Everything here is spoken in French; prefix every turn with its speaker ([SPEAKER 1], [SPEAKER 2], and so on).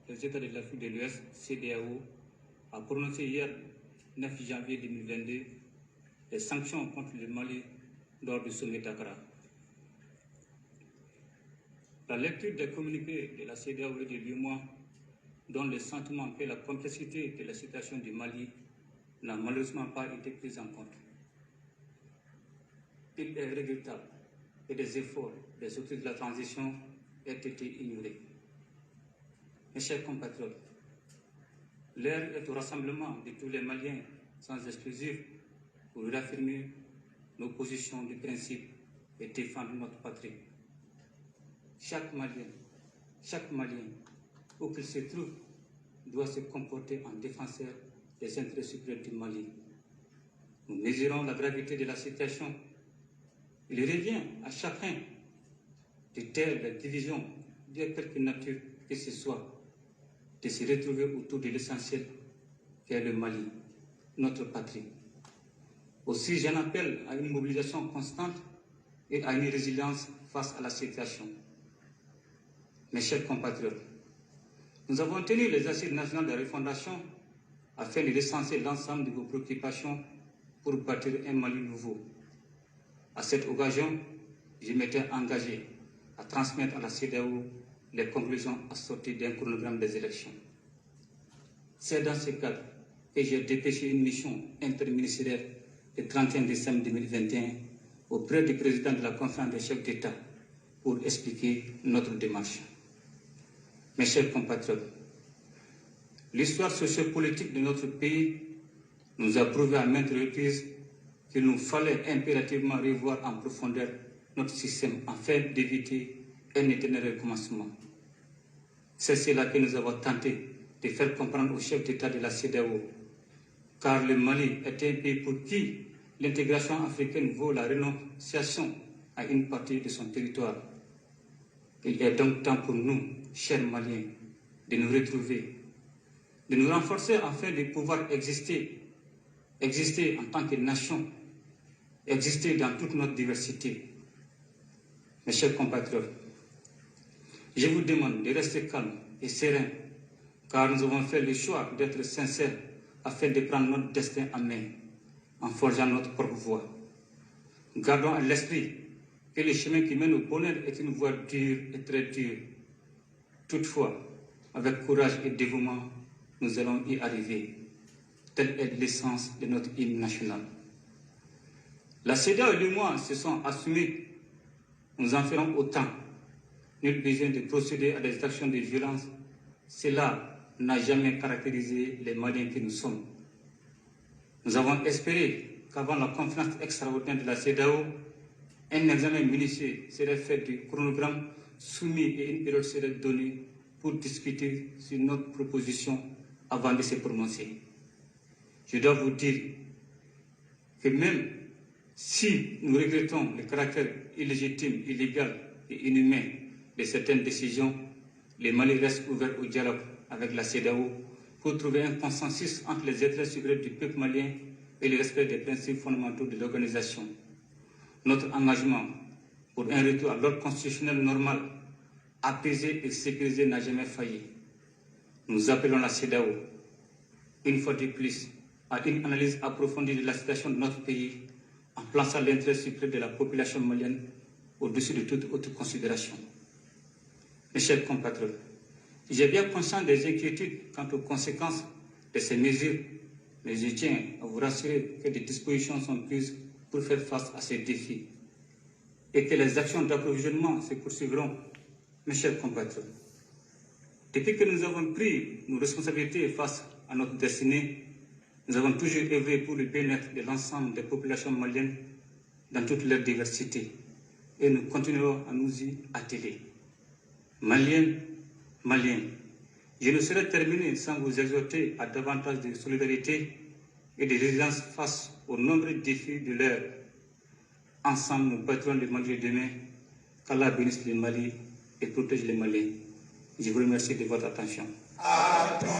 [SPEAKER 1] les États de l'Afrique de l'Ouest, CEDEAO, a prononcé hier, 9 janvier 2022, les sanctions contre le Mali lors du sommet d'Accra. La lecture des communiqués de la CEDEAO et de l'UEMOA dont le sentiment que la complexité de la situation du Mali n'a malheureusement pas été prise en compte. Il est regrettable que des efforts des autorités de la transition aient été ignorés. Mes chers compatriotes, l'heure est au rassemblement de tous les Maliens sans exclusive pour réaffirmer nos positions de principe et défendre notre patrie. Chaque Malien, où qu'il se trouve, doit se comporter en défenseur des intérêts supérieurs du Mali. Nous mesurons la gravité de la situation. Il revient à chacun de taire la division de quelque nature que ce soit, de se retrouver autour de l'essentiel qui est le Mali, notre patrie. Aussi, j'en appelle à une mobilisation constante et à une résilience face à la situation. Mes chers compatriotes, nous avons tenu les assises nationales de refondation afin de recenser l'ensemble de vos préoccupations pour bâtir un Mali nouveau. À cette occasion, je m'étais engagé à transmettre à la CEDEAO les conclusions assorties d'un chronogramme des élections. C'est dans ce cadre que j'ai dépêché une mission interministérielle le 31 décembre 2021 auprès du président de la conférence des chefs d'État pour expliquer notre démarche. Mes chers compatriotes, l'histoire sociopolitique de notre pays nous a prouvé à maintes reprises qu'il nous fallait impérativement revoir en profondeur notre système afin d'éviter un éternel recommencement. C'est cela que nous avons tenté de faire comprendre aux chefs d'État de la CEDEAO, car le Mali est un pays pour qui l'intégration africaine vaut la renonciation à une partie de son territoire. Il est donc temps pour nous, chers Maliens, de nous retrouver, de nous renforcer afin de pouvoir exister en tant que nation, exister dans toute notre diversité. Mes chers compatriotes, je vous demande de rester calme et serein, car nous avons fait le choix d'être sincères afin de prendre notre destin en main, en forgeant notre propre voie. Gardons à l'esprit que le chemin qui mène au bonheur est une voie dure et très dure. Toutefois, avec courage et dévouement, nous allons y arriver. Telle est l'essence de notre hymne national. La CEDEAO et l'UEMOA se sont assumés. Nous en ferons autant. Nul besoin de procéder à des actions de violence. Cela n'a jamais caractérisé les Maliens que nous sommes. Nous avons espéré qu'avant la conférence extraordinaire de la CEDEAO, un examen minutieux serait fait du chronogramme soumis et une période serait donnée pour discuter sur notre proposition avant de se prononcer. Je dois vous dire que même si nous regrettons le caractère illégitime, illégal et inhumain de certaines décisions, le Mali reste ouvert au dialogue avec la CEDEAO pour trouver un consensus entre les intérêts supérieurs du peuple malien et le respect des principes fondamentaux de l'organisation. Notre engagement pour un retour à l'ordre constitutionnel normal, apaisé et sécurisé n'a jamais failli. Nous appelons la CEDEAO, une fois de plus, à une analyse approfondie de la situation de notre pays en plaçant l'intérêt supérieur de la population malienne au-dessus de toute autre considération. Mes chers compatriotes, j'ai bien conscience des inquiétudes quant aux conséquences de ces mesures, mais je tiens à vous rassurer que des dispositions sont prises pour faire face à ces défis et que les actions d'approvisionnement se poursuivront. Mes chers compatriotes, depuis que nous avons pris nos responsabilités face à notre destinée, nous avons toujours œuvré pour le bien-être de l'ensemble des populations maliennes dans toute leur diversité et nous continuerons à nous y atteler. Maliennes, Maliens, je ne saurais terminer sans vous exhorter à davantage de solidarité et de résilience face aux nombreux défis de l'heure. Ensemble, nous bâtirons le Mali de demain. Qu'Allah bénisse le Mali et protège les Maliens. Je vous remercie de votre attention.